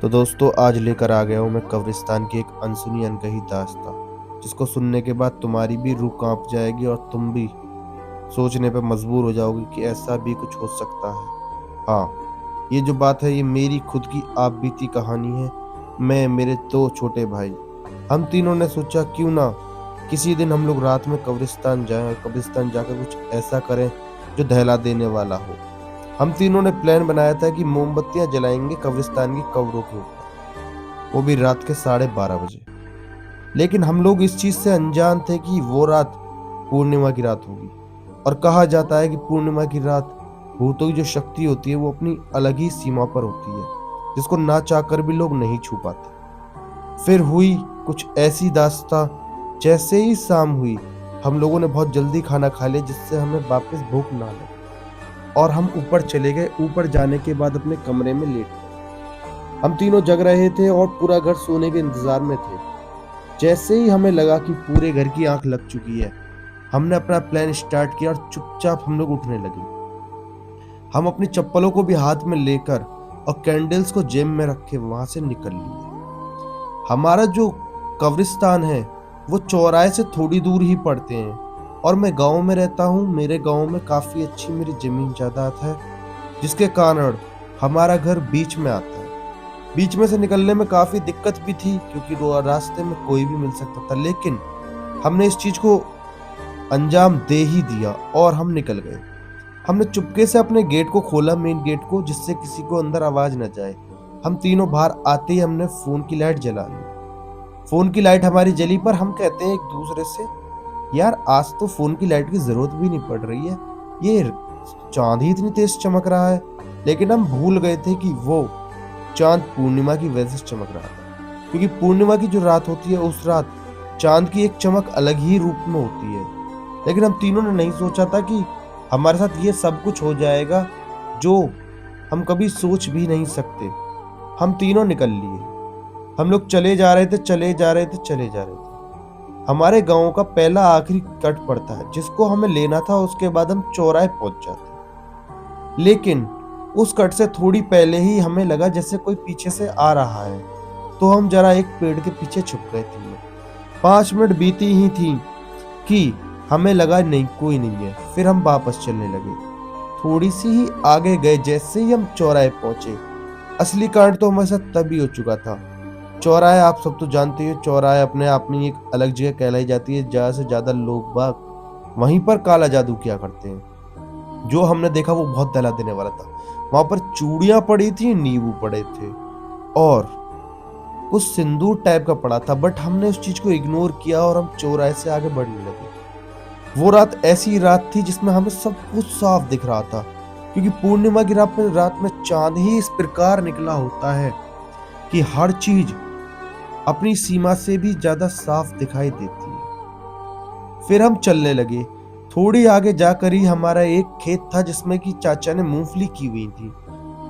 तो दोस्तों आज लेकर आ गया हूँ मैं कब्रिस्तान की एक अनसुनी अनकही दास्तां, जिसको सुनने के बाद तुम्हारी भी रूह कांप जाएगी और तुम भी सोचने पर मजबूर हो जाओगे कि ऐसा भी कुछ हो सकता है। हाँ, ये जो बात है ये मेरी खुद की आप बीती कहानी है। मैं, मेरे दो छोटे भाई, हम तीनों ने सोचा क्यों ना किसी दिन हम लोग रात में कब्रिस्तान जाएं और कब्रिस्तान जाकर कुछ ऐसा करें जो दहला देने वाला हो। हम तीनों ने प्लान बनाया था कि मोमबत्तियां जलाएंगे कब्रिस्तान की कब्रों के ऊपर, वो भी रात के 12:30 बजे। लेकिन हम लोग इस चीज से अनजान थे कि वो रात पूर्णिमा की रात होगी। और कहा जाता है कि पूर्णिमा की रात भूतों की जो शक्ति होती है वो अपनी अलग ही सीमा पर होती है, जिसको ना चाहकर भी लोग नहीं छू पाते। फिर हुई कुछ ऐसी दास्तां, जैसे ही शाम हुई हम लोगों ने बहुत जल्दी खाना खा लिया, जिससे हमें वापस भूख ना लगे और हम ऊपर चले गए। ऊपर जाने के बाद अपने कमरे में लेट गए। हम तीनों जग रहे थे और पूरा घर सोने के इंतजार में थे। जैसे ही हमें लगा कि पूरे घर की आंख लग चुकी है, हमने अपना प्लान स्टार्ट किया और चुपचाप हम लोग उठने लगे। हम अपनी चप्पलों को भी हाथ में लेकर और कैंडल्स को जेब में रख के वहां से निकल लिए। हमारा जो कब्रिस्तान है वो चौराहे से थोड़ी दूर ही पड़ते हैं और मैं गांव में रहता हूँ। मेरे गांव में काफी अच्छी मेरी जमीन जायदाद है, जिसके कारण हमारा घर बीच में आता है। बीच में से निकलने में काफी दिक्कत भी थी क्योंकि रास्ते में कोई भी मिल सकता था, लेकिन हमने इस चीज को अंजाम दे ही दिया और हम निकल गए। हमने चुपके से अपने गेट को खोला, मेन गेट को, जिससे किसी को अंदर आवाज न जाए। हम तीनों बाहर आते ही हमने फोन की लाइट जला ली। फोन की लाइट हमारी जली पर हम कहते हैं एक दूसरे से, यार आज तो फोन की लाइट की जरूरत भी नहीं पड़ रही है, ये चांद ही इतनी तेज चमक रहा है। लेकिन हम भूल गए थे कि वो चांद पूर्णिमा की वजह से चमक रहा था, क्योंकि पूर्णिमा की जो रात होती है उस रात चांद की एक चमक अलग ही रूप में होती है। लेकिन हम तीनों ने नहीं सोचा था कि हमारे साथ ये सब कुछ हो जाएगा, जो हम कभी सोच भी नहीं सकते। हम तीनों निकल लिए। हम लोग चले जा रहे थे, चले जा रहे थे, चले जा रहे थे। हमारे गांव का पहला आखिरी कट पड़ता है जिसको हमें लेना था, उसके बाद हम चौराहे पहुंच जाते। लेकिन उस कट से थोड़ी पहले ही हमें लगा जैसे कोई पीछे से आ रहा है, तो हम जरा एक पेड़ के पीछे छुप गए थे। 5 मिनट बीती ही थी कि हमें लगा नहीं, कोई नहीं है। फिर हम वापस चलने लगे। थोड़ी सी ही आगे गए, जैसे ही हम चौराहे पहुंचे, असली कांड तो हमारे साथ तभी हो चुका था। चौराहे आप सब तो जानते हो, चौराहे अपने आप में एक अलग जगह कहलाई जाती है, ज्यादा से ज्यादा लोग बाग वहीं पर काला जादू किया करते हैं। जो हमने देखा वो बहुत दहला देने वाला था। वहां पर चूड़ियां पड़ी थी, नींबू पड़े थे और कुछ सिंदूर टाइप का पड़ा था, बट हमने उस चीज को इग्नोर किया और हम चौराहे से आगे बढ़ने लगे। वो रात ऐसी रात थी जिसमें हमें सब कुछ साफ दिख रहा था, क्योंकि पूर्णिमा की रात में चांद ही इस प्रकार निकला होता है कि हर चीज अपनी सीमा से भी ज्यादा साफ दिखाई देती है। फिर हम चलने लगे। थोड़ी आगे जाकर ही हमारा एक खेत था जिसमें कि चाचा ने मूंगफली की हुई थी।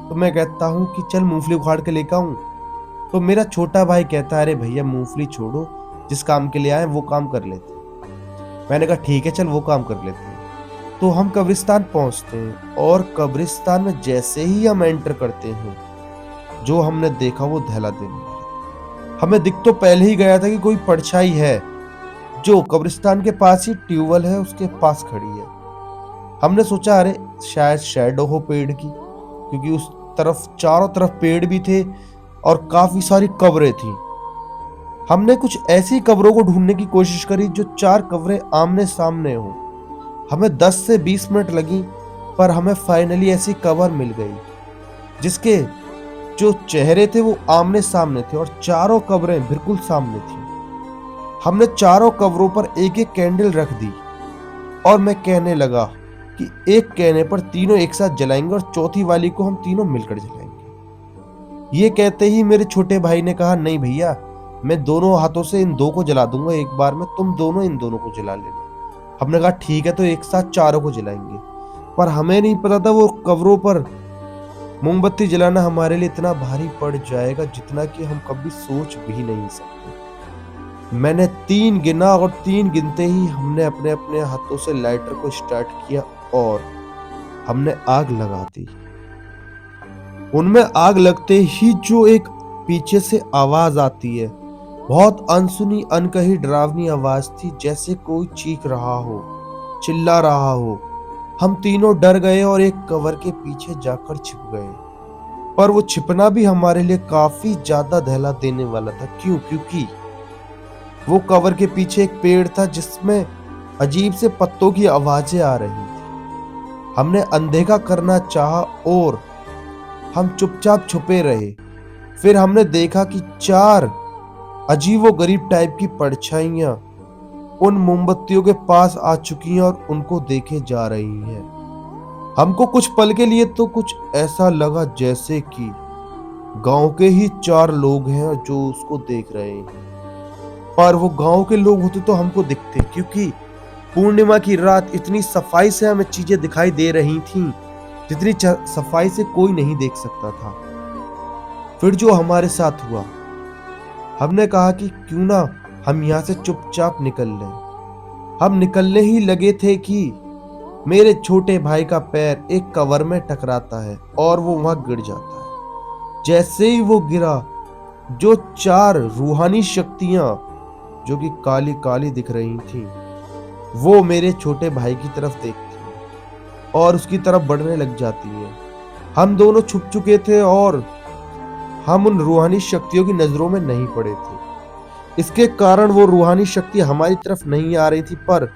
तो मैं कहता हूँ कि चल मूंगफली उखाड़ के लेकर आऊं। तो मेरा छोटा भाई कहता है, अरे भैया मूंगफली छोड़ो, जिस काम के लिए आए वो काम कर लेते। मैंने कहा ठीक है, चल वो काम कर लेते हैं। तो हम कब्रिस्तान पहुंचते हैं और कब्रिस्तान में जैसे ही हम एंटर करते हैं, जो हमने देखा वो दहला देने वाला था। हमें दिख तो पहले ही गया था कि कोई परछाई है जो कब्रिस्तान के पास ही ट्यूबवेल है उसके पास खड़ी है। हमने सोचा अरे शायद शैडो हो पेड़ की, क्योंकि उस तरफ चारों तरफ पेड़ भी थे और काफी सारी कब्रें थी। हमने कुछ ऐसी कब्रों को ढूंढने की कोशिश करी जो 4 कब्रें आमने सामने हो। हमें 10 से 20 मिनट लगी, पर हमें फाइनली ऐसी कब्र मिल गई जिसके जो चेहरे थे वो आमने सामने थे और चारों कब्रें बिल्कुल सामने थी। हमने चारों कब्रों पर एक एक कैंडल रख दी और मैं कहने लगा कि एक कहने पर तीनों एक साथ जलाएंगे और चौथी वाली को हम तीनों मिलकर जलाएंगे। ये कहते ही मेरे छोटे भाई ने कहा, नहीं भैया, मैं दोनों हाथों से इन 2 को जला दूंगा एक बार में, तुम दोनों इन दोनों को जला लेना। हमने कहा ठीक है, तो एक साथ चारों को जलाएंगे। पर हमें नहीं पता था वो कब्रों पर मोमबत्ती जलाना हमारे लिए इतना भारी पड़ जाएगा जितना कि हम कभी सोच भी नहीं सकते। मैंने 3 गिना और 3 गिनते ही हमने अपने अपने हाथों से लाइटर को स्टार्ट किया और हमने आग लगा दी। उनमें आग लगते ही जो एक पीछे से आवाज आती है। बहुत अनसुनी अनकही डरावनी आवाज थी, जैसे कोई चीख रहा हो, चिल्ला रहा हो। हम तीनों डर गए और एक कवर के पीछे जाकर छिप गए। पर वो छिपना भी हमारे लिए काफी ज्यादा दहला देने वाला था। क्यों? क्योंकि वो कवर के पीछे एक पेड़ था जिसमें अजीब से पत्तों की आवाजें आ रही थी। हमने अनदेखा करना चाहा और हम चुपचाप छुपे रहे। फिर हमने देखा कि 4 अजीबोगरीब टाइप की परछाइयां उन मोमबत्तियों के पास आ चुकी हैं और उनको देखे जा रही हैं। हमको कुछ पल के लिए तो कुछ ऐसा लगा जैसे कि गांव के ही 4 लोग हैं जो उसको देख रहे हैं। पर वो गांव के लोग होते तो हमको दिखते, क्योंकि पूर्णिमा की रात इतनी सफाई से हमें चीजें दिखाई दे रही थीं, जितनी सफाई से कोई नहीं देख सकता था। फिर जो हमारे साथ हुआ, हमने कहा कि क्यों ना हम यहाँ से चुपचाप निकल लें। हम निकलने ही लगे थे कि मेरे छोटे भाई का पैर एक कवर में टकराता है और वो वहां गिर जाता है। जैसे ही वो गिरा, जो 4 रूहानी शक्तियां जो कि काली काली दिख रही थी, वो मेरे छोटे भाई की तरफ देखती हैं और उसकी तरफ बढ़ने लग जाती है। हम दोनों छुप चुके थे और हम उन रूहानी शक्तियों की नजरों में नहीं पड़े थे। इसके कारण वो रूहानी शक्ति हमारी तरफ नहीं आ रही थी, पर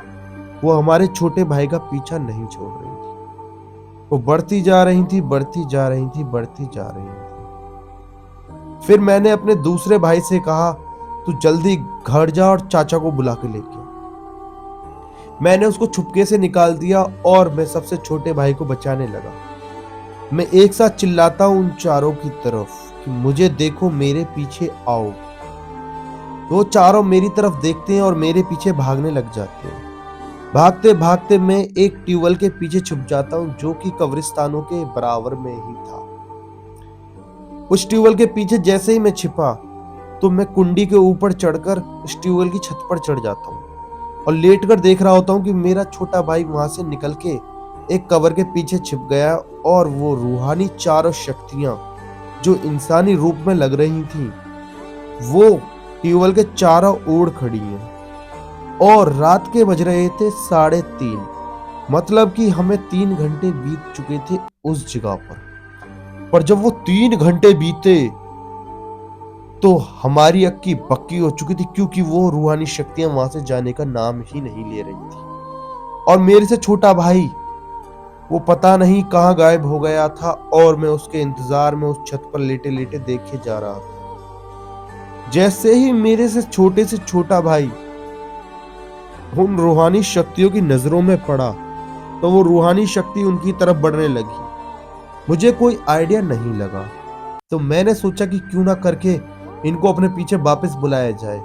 वो हमारे छोटे भाई का पीछा नहीं छोड़ रही थी। वो बढ़ती जा रही थी, बढ़ती जा रही थी, बढ़ती जा रही थी। फिर मैंने अपने दूसरे भाई से कहा, तू जल्दी घर जा और चाचा को बुला के लेके आ। मैंने उसको छुपके से निकाल दिया और मैं सबसे छोटे भाई को बचाने लगा। मैं एक साथ चिल्लाता हूं उन चारों की तरफ कि मुझे देखो, मेरे पीछे आओ। वो चारों मेरी तरफ देखते हैं और मेरे पीछे भागने लग जाते हैं। भागते भागते मैं एक ट्यूबवेल के पीछे छुप जाता हूं, जो कि कब्रिस्तानों के बराबर में ही था। उस ट्यूबवेल के पीछे जैसे ही मैं छिपा, तो मैं कुंडी के ऊपर चढ़कर उस ट्यूबवेल की छत पर चढ़ जाता हूँ और लेटकर देख रहा होता हूँ कि मेरा छोटा भाई वहां से निकल के एक कवर के पीछे छिप गया और वो रूहानी 4 शक्तियां जो इंसानी रूप में लग रही थी, वो ट्यूबवेल के चारों ओर खड़ी हैं। और रात के बज रहे थे 3:30, मतलब कि हमें 3 घंटे बीत चुके थे उस जगह पर जब वो 3 घंटे बीते तो हमारी अक्की पक्की हो चुकी थी, क्योंकि वो रूहानी शक्तियां वहां से जाने का नाम ही नहीं ले रही थी। और मेरे से छोटा भाई वो पता नहीं कहां गायब हो गया था और मैं उसके इंतजार में उस छत पर लेटे लेटे देखे जा रहा था। जैसे ही मेरे से छोटा भाई उन रूहानी शक्तियों की नजरों में पड़ा, तो वो रूहानी शक्ति उनकी तरफ बढ़ने लगी। मुझे कोई आइडिया नहीं लगा, तो मैंने सोचा कि क्यों ना करके इनको अपने पीछे वापस बुलाया जाए,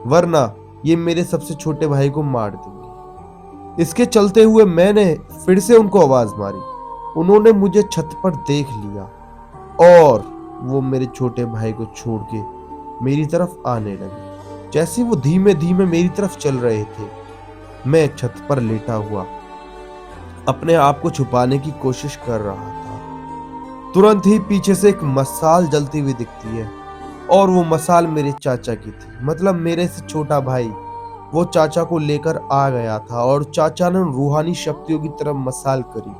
वरना ये मेरे सबसे छोटे भाई को मार देंगे। इसके चलते हुए मैंने फिर से उनको आवाज मारी। उन्होंने मुझे छत पर देख लिया और वो मेरे छोटे भाई को छोड़ के मेरी तरफ आने लगे। जैसे वो धीमे धीमे मेरी तरफ चल रहे थे, मैं छत पर लेटा हुआ अपने आप को छुपाने की कोशिश कर रहा था। तुरंत ही पीछे से एक मसाल जलती हुई दिखती है और वो मसाल मेरे चाचा की थी, मतलब मेरे से छोटा भाई वो चाचा को लेकर आ गया था और चाचा ने रूहानी शक्तियों की तरफ मसाल करी,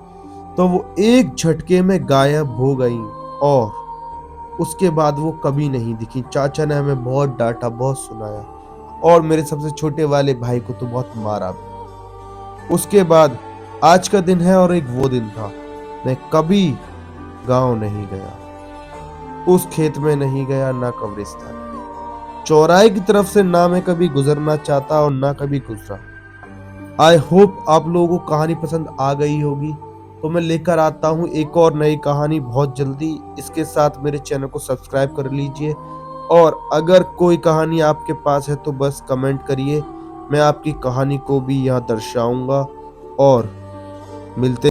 तो वो एक झटके में गायब हो गई और उसके बाद वो कभी नहीं दिखी। चाचा ने हमें बहुत डांटा, बहुत सुनाया और मेरे सबसे छोटे वाले भाई को तो बहुत मारा भी। उसके बाद आज का दिन है और एक वो दिन था, मैं कभी गांव नहीं गया, उस खेत में नहीं गया, ना कब्रिस्तान, चौराहे की तरफ से ना मैं कभी गुजरना चाहता और ना कभी गुजरा। आई होप आप लोगों को कहानी पसंद आ गई होगी, तो मैं लेकर आता हूँ एक और नई कहानी बहुत जल्दी। इसके साथ मेरे चैनल को सब्सक्राइब कर लीजिए और अगर कोई कहानी आपके पास है तो बस कमेंट करिए, मैं आपकी कहानी को भी यहाँ दर्शाऊंगा। और मिलते